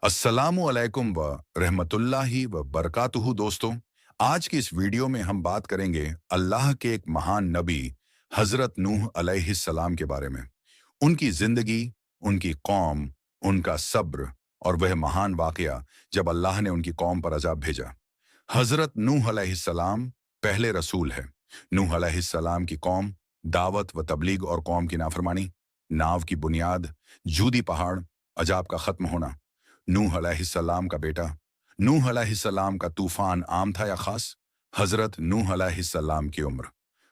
अस्सलामु अलैकुम व रहमतुल्लाहि व बरकातुहू। दोस्तों, आज की इस वीडियो में हम बात करेंगे अल्लाह के एक महान नबी हजरत नूह अलैहिस्सलाम के बारे में। उनकी जिंदगी, उनकी कौम, उनका सब्र और वह महान वाकया जब अल्लाह ने उनकी कौम पर अजाब भेजा। हजरत नूह अलैहिस्सलाम पहले रसूल है। नूह अलैहिस्सलाम की कौम, दावत व तबलीग और कौम की नाफरमानी, नाव की बुनियाद, जूदी पहाड़, अजाब का खत्म होना। नूह अलैहिस्सलाम का बेटा, नूह अलैहिस्सलाम का तूफान आम था या खास? हजरत नूह अलैहिस्सलाम की उम्र।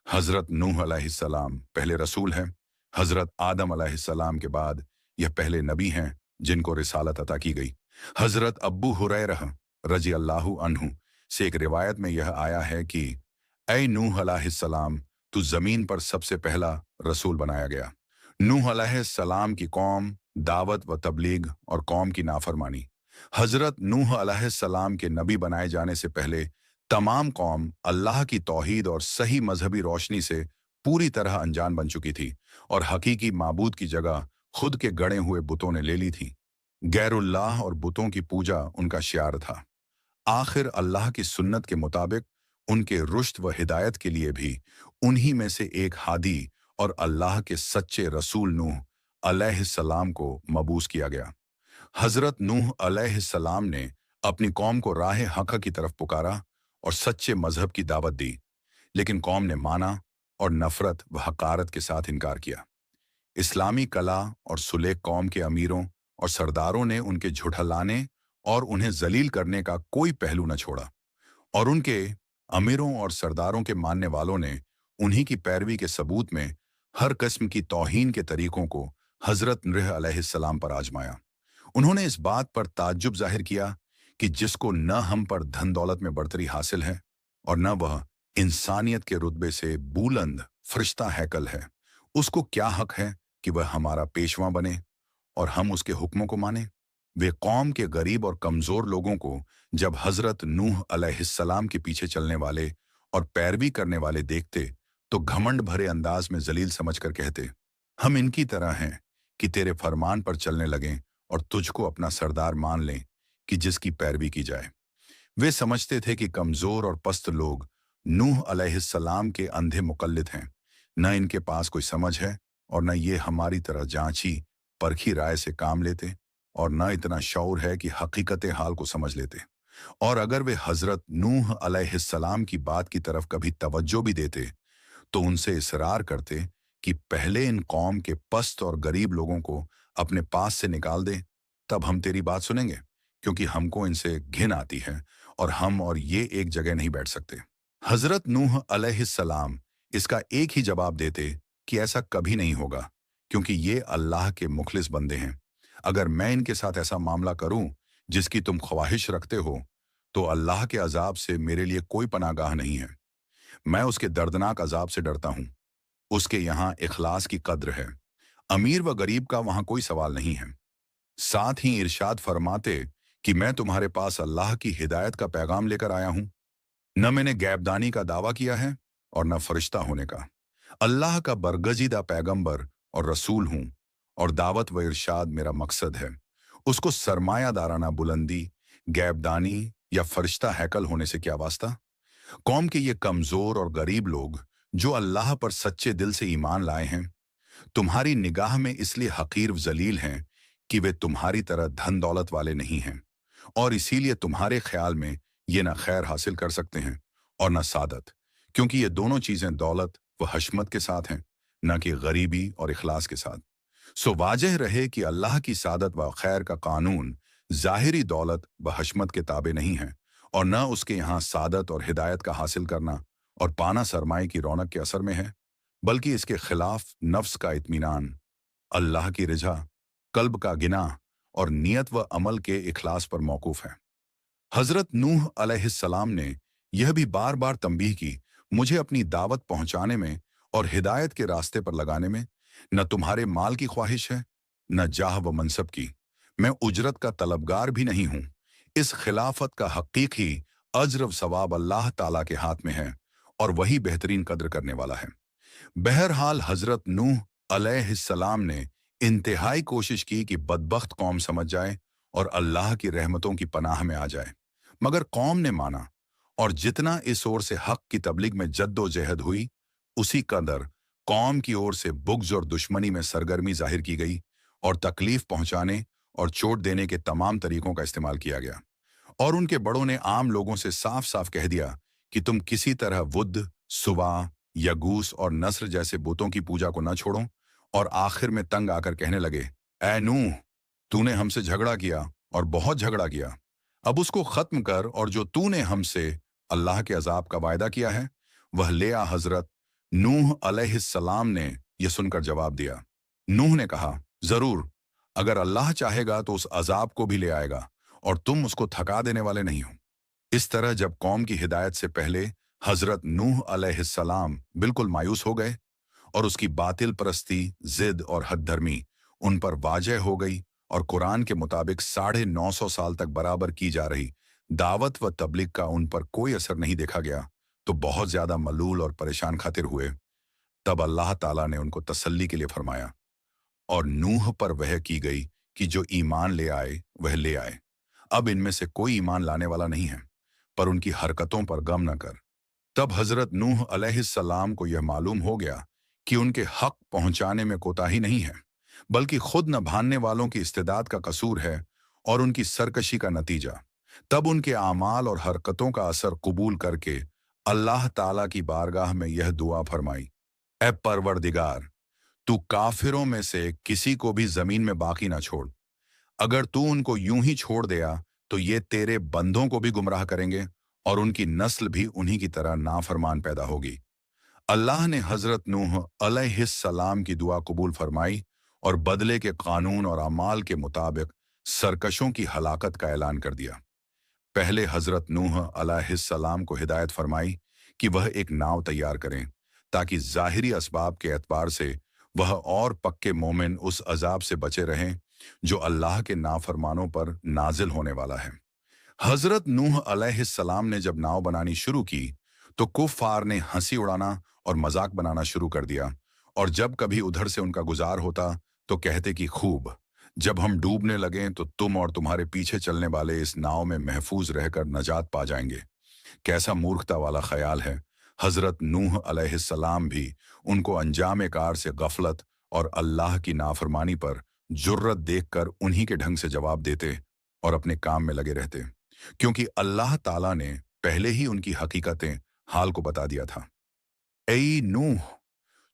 हजरत नूह अलैहिस्सलाम पहले रसूल हैं। हजरत आदम अलैहिस्सलाम के बाद यह पहले नबी हैं जिनको रिसालत अता की गई। हजरत अब्बू हुरैरह रजी अल्लाहु अन्हु से एक रिवायत में यह आया है कि ऐ नूह अलैहिस्सलाम, तू जमीन पर सबसे पहला रसूल बनाया गया। नूह अलैहिस्सलाम की कौम, दावत व तबलीग और कौम की नाफरमानी। हजरत नूह अलैहिस्सलाम के नबी बनाए जाने से पहले तमाम कौम अल्लाह की तौहीद और सही मजहबी रोशनी से पूरी तरह अनजान बन चुकी थी और हकीकी माबूद की जगह खुद के गढ़े हुए बुतों ने ले ली थी। गैरुल्लाह और बुतों की पूजा उनका शियार था। आखिर अल्लाह की सुन्नत के मुताबिक उनके रुश्द व हिदायत के लिए भी उन्हीं में से एक हादी और अल्लाह के सच्चे रसूल नूह अलैहिस्सलाम को मबूस किया गया। हजरत नूह अलैहिस्सलाम ने अपनी कौम को राह हक की तरफ पुकारा और सच्चे मजहब की दावत दी, लेकिन कौम ने माना और नफरत व हकारत के साथ इनकार किया। इस्लामी कला और सुलेह कौम के अमीरों और सरदारों ने उनके झुठलाने और उन्हें जलील करने का कोई पहलू न छोड़ा, और उनके अमीरों और सरदारों के मानने वालों ने उन्हीं की पैरवी के सबूत में हर किस्म की तौहीन के तरीकों को हजरत नूह अलैहिस्सलाम पर आजमाया। उन्होंने इस बात पर ताज्जुब जाहिर किया कि जिसको न हम पर धन दौलत में बढ़तरी हासिल है और न वह इंसानियत के रुतबे से बुलंद फरिश्ता हैकल है, उसको क्या हक है कि वह हमारा पेशवा बने और हम उसके हुक्मों को माने। वे कौम के गरीब और कमजोर लोगों को जब हजरत नूह अलैहिस्सलाम के पीछे चलने वाले और पैरवी करने वाले देखते तो घमंड भरे अंदाज में जलील समझकर कहते, हम इनकी तरह हैं कि तेरे फरमान पर चलने लगें और तुझको अपना सरदार मान लें कि जिसकी पैरवी की जाए। वे समझते थे कि कमजोर और पस्त लोग नूह अलैहिस्सलाम के अंधे मुकल्लिद हैं। न इनके पास कोई समझ है और न ये हमारी तरह जांची परखी राय से काम लेते और न इतना शौर है कि हकीकत हाल को समझ लेते। और अगर वे हजरत नूह अलैहिस्सलाम की बात की तरफ कभी तवज्जो भी देते तो उनसे इसरार करते कि पहले इन कौम के पस्त और गरीब लोगों को अपने पास से निकाल दे, तब हम तेरी बात सुनेंगे, क्योंकि हमको इनसे घिन आती है और हम और ये एक जगह नहीं बैठ सकते। हजरत नूह अलैहिस्सलाम इसका एक ही जवाब देते कि ऐसा कभी नहीं होगा, क्योंकि ये अल्लाह के मुखलिस बंदे हैं। अगर मैं इनके साथ ऐसा मामला करूं जिसकी तुम ख्वाहिश रखते हो, तो अल्लाह के अजाब से मेरे लिए कोई पनागाह नहीं है। मैं उसके दर्दनाक अजाब से डरता हूं। उसके यहाँ इखलास की कद्र है। अमीर व गरीब का वहां कोई सवाल नहीं है। साथ ही इरशाद फरमाते कि मैं तुम्हारे पास अल्लाह की हिदायत का पैगाम लेकर आया हूं। न मैंने गैबदानी का दावा किया है और न फरिश्ता होने का। अल्लाह का बरगजीदा पैगंबर और रसूल हूं, और दावत व इरशाद मेरा मकसद है। उसको सरमायादाराना बुलंदी, गैबदानी या फरिश्ता हैकल होने से क्या वास्ता? कौम के ये कमजोर और गरीब लोग जो अल्लाह पर सच्चे दिल से ईमान लाए हैं, तुम्हारी निगाह में इसलिए हकीर व जलील हैं कि वे तुम्हारी तरह धन दौलत वाले नहीं हैं, और इसीलिए तुम्हारे ख्याल में ये न खैर हासिल कर सकते हैं और न सादत, क्योंकि ये दोनों चीजें दौलत व हशमत के साथ हैं, न कि गरीबी और इखलास के साथ। सो वाजह रहे कि अल्लाह की सादत व खैर का कानून जाहिरी दौलत व हशमत के ताबे नहीं है, और न उसके यहाँ सादत और हिदायत का हासिल करना और पाना सरमाए की रौनक के असर में है, बल्कि इसके खिलाफ नफ्स का इत्मीनान, अल्लाह की रिजा, कल्ब का गिना और नियत व अमल के इखलास पर मौकूफ है। हजरत नूह अलैहिस्सलाम ने यह भी बार बार तंबीह की, मुझे अपनी दावत पहुंचाने में और हिदायत के रास्ते पर लगाने में न तुम्हारे माल की ख्वाहिश है, न जाह व मनसब की। मैं उजरत का तलबगार भी नहीं हूं। इस खिलाफत का हकीकी अज्र व सवाब अल्लाह ताला के हाथ में है, और वही बेहतरीन कद्र करने वाला है। बहरहाल हजरत नूह अलैहिस्सलाम ने इंतहाई कोशिश की कि बदबख्त कौम समझ जाए और अल्लाह की रहमतों की पनाह में आ जाए। मगर कौम ने माना, और जितना इस ओर से हक की तबलीग में जद्दोजहद हुई, उसी कदर कौम की ओर से बुग़्ज़ और दुश्मनी में सरगर्मी जाहिर की गई और तकलीफ पहुंचाने और चोट देने के तमाम तरीकों का इस्तेमाल किया गया। और उनके बड़ों ने आम लोगों से साफ साफ कह दिया कि तुम किसी तरह वुद्ध, सुवा, यगूस और नस्र जैसे बुतों की पूजा को न छोड़ो। और आखिर में तंग आकर कहने लगे, ऐ नूह, तूने हमसे झगड़ा किया और बहुत झगड़ा किया, अब उसको खत्म कर, और जो तूने हमसे अल्लाह के अजाब का वायदा किया है वह ले आ। हजरत नूह अलैहिस्सलाम ने यह सुनकर जवाब दिया। नूह ने कहा, जरूर, अगर अल्लाह चाहेगा तो उस अजाब को भी ले आएगा, और तुम उसको थका देने वाले नहीं हो। इस तरह जब कौम की हिदायत से पहले हजरत नूह अलैहिस्सलाम बिल्कुल मायूस हो गए और उसकी बातिल परस्ती, जिद और हद धर्मी उन पर वाजह हो गई, और कुरान के मुताबिक 950 साल तक बराबर की जा रही दावत व तबलीग का उन पर कोई असर नहीं देखा गया, तो बहुत ज्यादा मलूल और परेशान खातिर हुए। तब अल्लाह ताला ने उनको तसल्ली के लिए फरमाया, और नूह पर वह की गई कि जो ईमान ले आए वह ले आए। अब इनमें से कोई ईमान लाने वाला नहीं है, पर उनकी हरकतों पर गम न कर। तब हजरत नूह अलैहिस्सलाम को यह मालूम हो गया कि उनके हक पहुंचाने में कोताही नहीं है, बल्कि खुद न भानने वालों की इस्तेदाद का कसूर है और उनकी सरकशी का नतीजा। तब उनके आमाल और हरकतों का असर कबूल करके अल्लाह ताला की बारगाह में यह दुआ फरमाई, ए परवरदिगार, तू काफिरों में से किसी को भी जमीन में बाकी ना छोड़। अगर तू उनको यूं ही छोड़ दिया तो ये तेरे बंदों को भी गुमराह करेंगे और उनकी नस्ल भी उन्हीं की तरह नाफरमान पैदा होगी। अल्लाह ने हजरत नूह अलैहिस्सलाम की दुआ कबूल फरमाई और बदले के कानून और अमाल के मुताबिक सरकशों की हलाकत का ऐलान कर दिया। पहले हजरत नूह अलैहिस्सलाम को हिदायत फरमाई कि वह एक नाव तैयार करें, ताकि ज़ाहिरी असबाब के एतबार से वह और पक्के मोमिन उस अजाब से बचे रहें जो अल्लाह के नाफरमानों पर नाजिल होने वाला है। हजरत नूह अलैहिस्सलाम ने जब नाव बनानी शुरू की तो कुफ्फार ने हंसी उड़ाना और मजाक बनाना शुरू कर दिया, और जब कभी उधर से उनका गुजार होता तो कहते कि खूब, जब हम डूबने लगें तो तुम और तुम्हारे पीछे चलने वाले इस नाव में महफूज रहकर नजात पा जाएंगे। कैसा मूर्खता वाला ख्याल है। हजरत नूह अलैहिस्सलाम भी उनको अंजाम कार से गफलत और अल्लाह की नाफरमानी पर जुर्रत देखकर उन्हीं के ढंग से जवाब देते और अपने काम में लगे रहते, क्योंकि अल्लाह ताला ने पहले ही उनकी हकीकतें हाल को बता दिया था। ऐ नूह,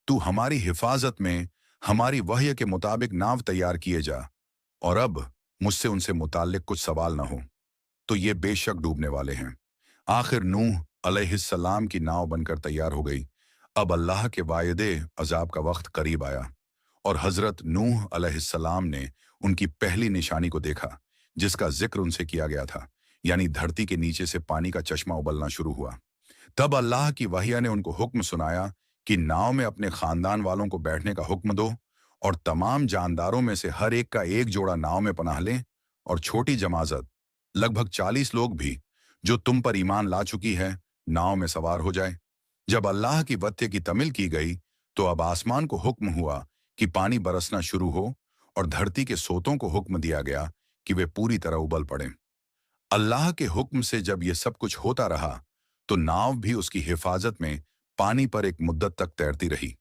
तू हमारी हिफाजत में हमारी वहय के मुताबिक नाव तैयार किए जा, और अब मुझसे उनसे मुताल्लिक कुछ सवाल न हो तो ये बेशक डूबने वाले हैं। आखिर नूह अलैहिस्सलाम की नाव बनकर तैयार हो गई। अब अल्लाह के वायदे अजाब का वक्त करीब आया, और हजरत नूह अलैहिस्सलाम ने उनकी पहली निशानी को देखा जिसका जिक्र उनसे किया गया था, यानी धरती के नीचे से पानी का चश्मा उबलना शुरू हुआ। तब अल्लाह की वहिया ने उनको हुक्म सुनाया कि नाव में अपने खानदान वालों को बैठने का हुक्म दो, और तमाम जानदारों में से हर एक का एक जोड़ा नाव में पनाह लें, और छोटी जमाजत लगभग 40 लोग भी जो तुम पर ईमान ला चुकी है नाव में सवार हो जाए। जब अल्लाह की वत्य की तमिल की गई तो अब आसमान को हुक्म हुआ कि पानी बरसना शुरू हो, और धरती के सोतों को हुक्म दिया गया कि वे पूरी तरह उबल पड़ें। अल्लाह के हुक्म से जब ये सब कुछ होता रहा तो नाव भी उसकी हिफाजत में पानी पर एक मुद्दत तक तैरती रही,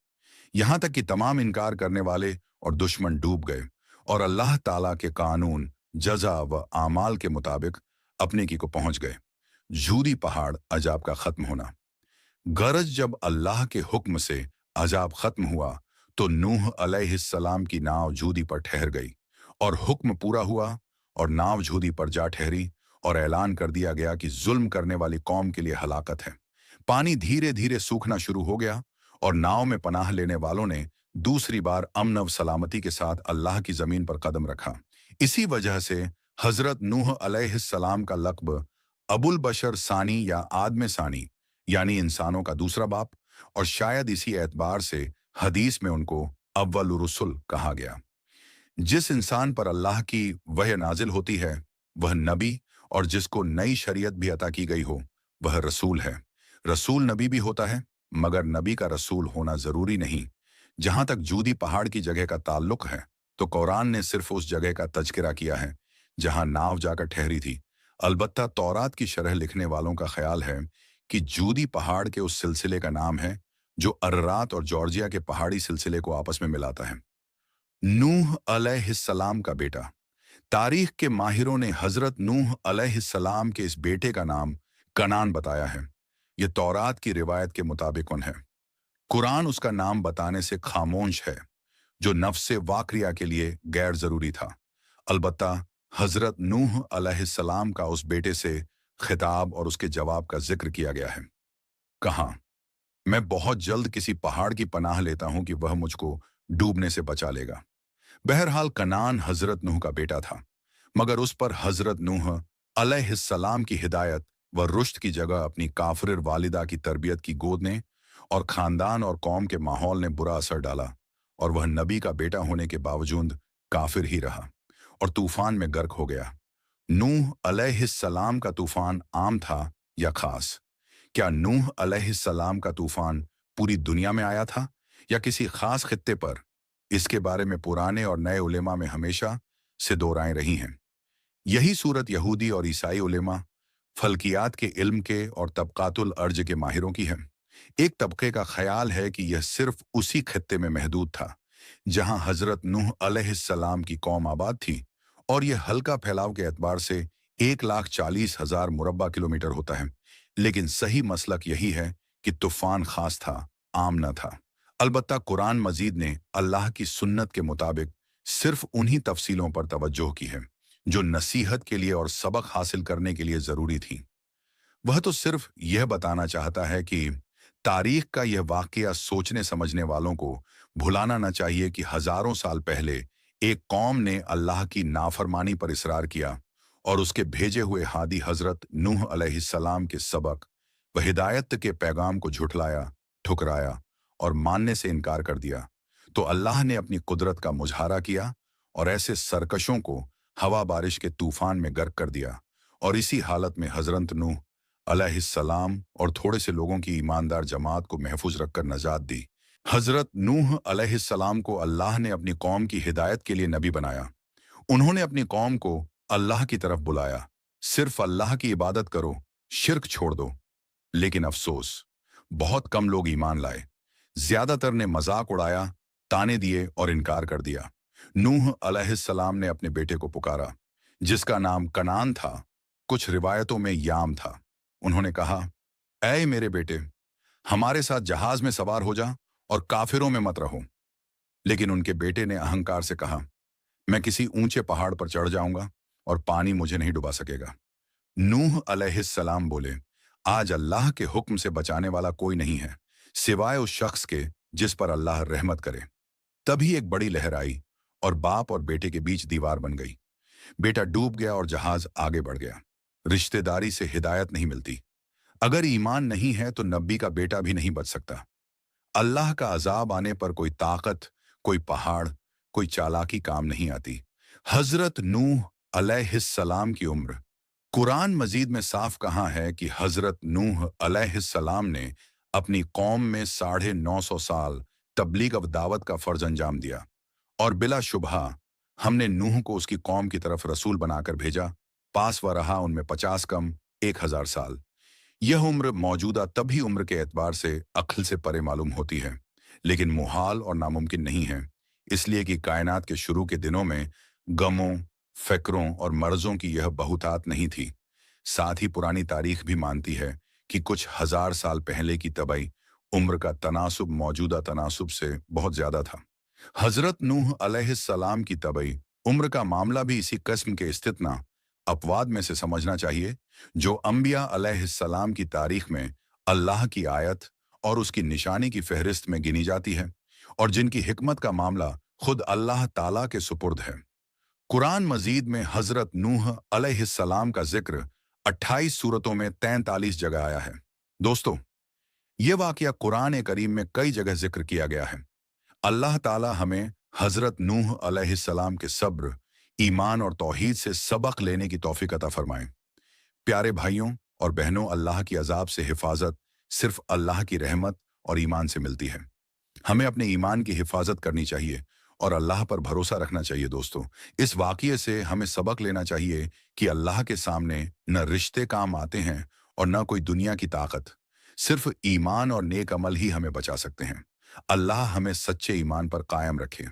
यहां तक कि तमाम इनकार करने वाले और दुश्मन डूब गए और अल्लाह ताला के कानून, जजा व आमाल के मुताबिक अपने की को पहुंच गए। जूदी पहाड़ अजाब का खत्म होना। गरज जब अल्लाह के हुक्म से अजाब खत्म हुआ तो नूह अलैहिस्सलाम की नाव जूदी पर ठहर गई, और हुक्म पूरा हुआ और नाव जूदी पर जा ठहरी, और ऐलान कर दिया गया कि जुल्म करने वाली कौम के लिए हलाकत है। पानी धीरे धीरे सूखना शुरू हो गया, और नाव में पनाह लेने वालों ने दूसरी बार अमन व सलामती के साथ अल्लाह की जमीन पर कदम रखा। इसी वजह से हजरत नूह अलैहिस्सलाम का लक़्ब अबुल बशर सानी या आदम सानी, यानी इंसानों का दूसरा बाप, और शायद इसी एतबार से हदीस में उनको अव्वल रुसुल कहा गया। जिस इंसान पर अल्लाह की वह नाजिल होती है वह नबी, और जिसको नई शरीयत भी अता की गई हो वह रसूल है। रसूल नबी भी होता है, मगर नबी का रसूल होना जरूरी नहीं। जहां तक जूदी पहाड़ की जगह का ताल्लुक है तो कुरान ने सिर्फ उस जगह का तज़किरा किया है जहां नाव जाकर ठहरी थी। अलबत्ता तौरात की शरह लिखने वालों का ख्याल है कि जूदी पहाड़ के उस सिलसिले का नाम है जो अररात और जॉर्जिया के पहाड़ी सिलसिले को आपस में मिलाता है। नूह अलैहिस्सलाम का बेटा। तारीख के माहिरों ने हजरत नूह अलैहिस्सलाम के इस बेटे का नाम कनान बताया है। यह तौरात की रिवायत के मुताबिक है। कुरान उसका नाम बताने से खामोश है, जो नफ्से वाकरिया के लिए गैर जरूरी था। अलबत्ता हजरत नूह अलैहिस्सलाम का उस बेटे से खिताब और उसके जवाब का जिक्र किया गया है। कहा, मैं बहुत जल्द किसी पहाड़ की पनाह लेता हूं कि वह मुझको डूबने से बचा लेगा। बहरहाल कनान हजरत नूह का बेटा था, मगर उस पर हजरत नूह अलैहिस्सलाम की हिदायत व रुश्द की जगह अपनी काफिर वालिदा की तरबियत की गोद ने और खानदान और कौम के माहौल ने बुरा असर डाला, और वह नबी का बेटा होने के बावजूद काफिर ही रहा और तूफान में गर्क हो गया। नूह अलैहिस्सलाम का तूफान आम था या खास? क्या नूह अलैहिस्सलाम का तूफान पूरी दुनिया में आया था या किसी खास खित्ते पर? इसके बारे में पुराने और नए उलेमा में हमेशा से दो राय रही हैं। यही सूरत यहूदी और ईसाई उलेमा, फल्कियात के इल्म के और तबकातुल अर्ज के माहिरों की है। एक तबके का ख्याल है कि यह सिर्फ उसी खित्ते में महदूद था जहां हजरत नूह अलैहिस्सलाम की कौम आबाद थी, और यह हल्का फैलाव के एतबार से 1,40,000 मुरब्बा किलोमीटर होता है। लेकिन सही मसलक यही है कि तूफान खास था, आम न था। अलबत्ता कुरान मजीद ने अल्लाह की सुन्नत के मुताबिक सिर्फ उन्हीं तफसीलों पर तवज्जो की है जो नसीहत के लिए और सबक हासिल करने के लिए जरूरी थी। वह तो सिर्फ यह बताना चाहता है कि तारीख का यह वाकया सोचने समझने वालों को भुलाना न चाहिए कि हजारों साल पहले एक कौम ने अल्लाह की नाफरमानी पर इसरार किया और उसके भेजे हुए हादी हजरत नूह अलैहिस्सलाम के सबक व हिदायत के पैगाम को झुठलाया, ठुकराया और मानने से इनकार कर दिया। तो अल्लाह ने अपनी कुदरत का मुजाहरा किया और ऐसे सरकशों को हवा बारिश के तूफान में गर्क कर दिया, और इसी हालत में हजरत नूह अलैहिस्सलाम और थोड़े से लोगों की ईमानदार जमात को महफूज रखकर नजात दी। हजरत नूह अलैहिस्सलाम को अल्लाह ने अपनी कौम की हिदायत के लिए नबी बनाया। उन्होंने अपनी कौम को अल्लाह की तरफ बुलाया, सिर्फ अल्लाह की इबादत करो, शिर्क छोड़ दो। लेकिन अफसोस, बहुत कम लोग ईमान लाए। ज्यादातर ने मजाक उड़ाया, ताने दिए और इनकार कर दिया। नूह अलैहिस्सलाम ने अपने बेटे को पुकारा, जिसका नाम कनान था, कुछ रिवायतों में याम था। उन्होंने कहा, ऐ मेरे बेटे, हमारे साथ जहाज में सवार हो जा और काफिरों में मत रहो। लेकिन उनके बेटे ने अहंकार से कहा, मैं किसी ऊंचे पहाड़ पर चढ़ जाऊंगा और पानी मुझे नहीं डुबा सकेगा। नूह अलैहिस्सलाम बोले, आज अल्लाह के हुक्म से बचाने वाला कोई नहीं है सिवाय उस शख्स के जिस पर अल्लाह रहमत करे। तभी एक बड़ी लहर आई और बाप और बेटे के बीच दीवार बन गई। बेटा डूब गया और जहाज आगे बढ़ गया। रिश्तेदारी से हिदायत नहीं मिलती। अगर ईमान नहीं है तो नबी का बेटा भी नहीं बच सकता। अल्लाह का अजाब आने पर कोई ताकत, कोई पहाड़, कोई चालाकी काम नहीं आती। हजरत नूह अलैहिस्सलाम की उम्र। कुरान मजीद में साफ कहा है कि हजरत नूह अलैहिस्सलाम ने अपनी कौम में 950 साल तबलीग व दावत का फर्ज अंजाम दिया, और बिला शुबहा हमने नूह को उसकी कौम की तरफ रसूल बनाकर भेजा। पास व रहा उनमें 50 कम 1000 साल। यह उम्र मौजूदा तभी उम्र के एतबार से अक्ल से परे मालूम होती है, लेकिन मुहाल और नामुमकिन नहीं है, इसलिए कि कायनात के शुरू के दिनों में गमों, फिक्रों और मर्जों की यह बहुतात नहीं थी। साथ ही पुरानी तारीख भी मानती है कि कुछ हजार साल पहले की तबई उम्र का तनासुब मौजूदा तनासुब से बहुत ज्यादा था। हजरत नूह अलैहिस्सलाम की तबई उम्र का मामला भी इसी किस्म के इस्तितना अपवाद में से समझना चाहिए, जो अंबिया अलैहिस्सलाम की तारीख में अल्लाह की आयत और उसकी निशानी की फहरिस्त में गिनी जाती है, और जिनकी हिकमत का मामला खुद अल्लाह ताला के सुपुर्द है। कुरान मजीद में हजरत नूह अलैहिस्सलाम का जिक्र 28 सूरतों में 43 जगह आया है। दोस्तों, यह वाकया कुरान करीम में कई जगह जिक्र किया गया है। अल्लाह ताला हमें हजरत नूह अलैहिस्सलाम के सब्र, ईमान और तौहीद से सबक लेने की तौफीक अता फरमाए। प्यारे भाइयों और बहनों, अल्लाह की अजाब से हिफाजत सिर्फ अल्लाह की रहमत और ईमान से मिलती है। हमें अपने ईमान की हिफाजत करनी चाहिए اور اللہ پر بھروسہ رکھنا چاہیے دوستوں۔ اس واقعے سے ہمیں سبق لینا چاہیے کہ اللہ کے سامنے نہ رشتے کام آتے ہیں اور نہ کوئی دنیا کی طاقت۔ صرف ایمان اور نیک عمل ہی ہمیں بچا سکتے ہیں۔ اللہ ہمیں سچے ایمان پر قائم رکھے۔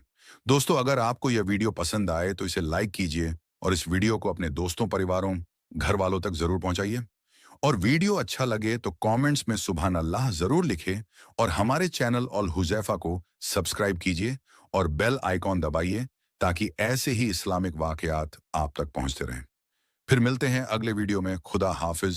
دوستو، اگر آپ کو یہ ویڈیو پسند آئے تو اسے لائک کیجئے اور اس ویڈیو کو اپنے دوستوں، پریواروں، گھر والوں تک ضرور پہنچائیے۔ اور ویڈیو اچھا لگے تو کامنٹس میں سبحان اللہ ضرور لکھیں اور ہمارے چینل الحذیفہ کو سبسکرائب کیجئے اور بیل آئیکن دبائیے تاکہ ایسے ہی اسلامک واقعات آپ تک پہنچتے رہیں۔ پھر ملتے ہیں اگلے ویڈیو میں۔ خدا حافظ۔